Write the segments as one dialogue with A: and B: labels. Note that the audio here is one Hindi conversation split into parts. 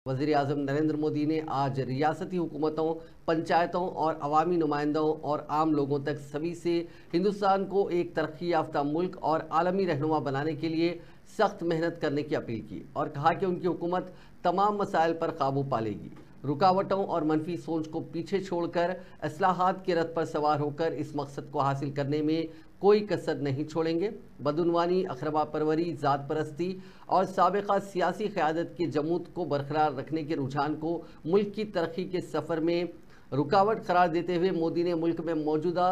A: वज़ीर आज़म नरेंद्र मोदी ने आज रियासती हुकूमतों, पंचायतों और अवामी नुमाइंदों और आम लोगों तक सभी से हिंदुस्तान को एक तरक्की याफ्ता मुल्क और आलमी रहनुमा बनाने के लिए सख्त मेहनत करने की अपील की और कहा कि उनकी हुकूमत तमाम मसाइल पर काबू पा लेगी। रुकावटों और मनफी सोच को पीछे छोड़कर इस्लाहात के रथ पर सवार होकर इस मकसद को हासिल करने में कोई कसर नहीं छोड़ेंगे। बदउनवानी, अखरबा परवरी, ज़ात परस्ती और साबिक़ा सियासी क़यादत के जमूत को बरकरार रखने के रुझान को मुल्क की तरक्की के सफ़र में रुकावट करार देते हुए मोदी ने मुल्क में मौजूदा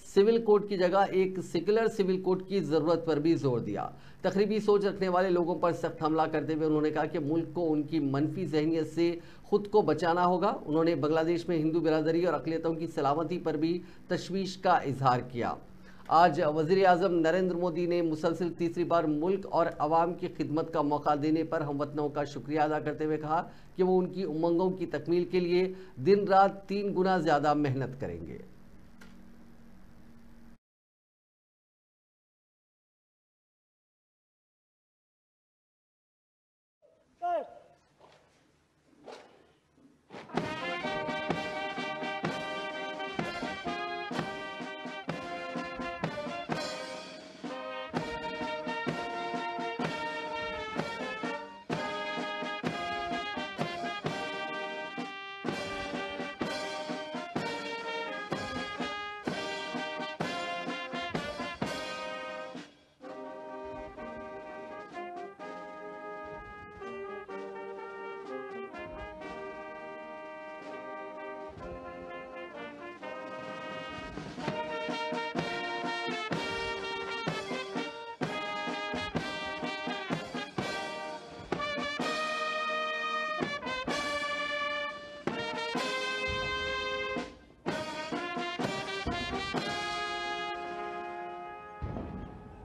A: सिविल कोड की जगह एक सेकुलर सिविल कोड की ज़रूरत पर भी जोर दिया। तकरीबी सोच रखने वाले लोगों पर सख्त हमला करते हुए उन्होंने कहा कि मुल्क को उनकी मनफी जहनीत से खुद को बचाना होगा। उन्होंने बांग्लादेश में हिंदू बिरादरी और अक़लियतों की सलामती पर भी तशवीश का इजहार किया। आज वज़ीर आज़म नरेंद्र मोदी ने मुसलसल तीसरी बार मुल्क और अवाम की खिदमत का मौका देने पर हमवतनों का शुक्रिया अदा करते हुए कहा कि वो उनकी उमंगों की तकमील के लिए दिन रात 3 गुना ज़्यादा मेहनत करेंगे।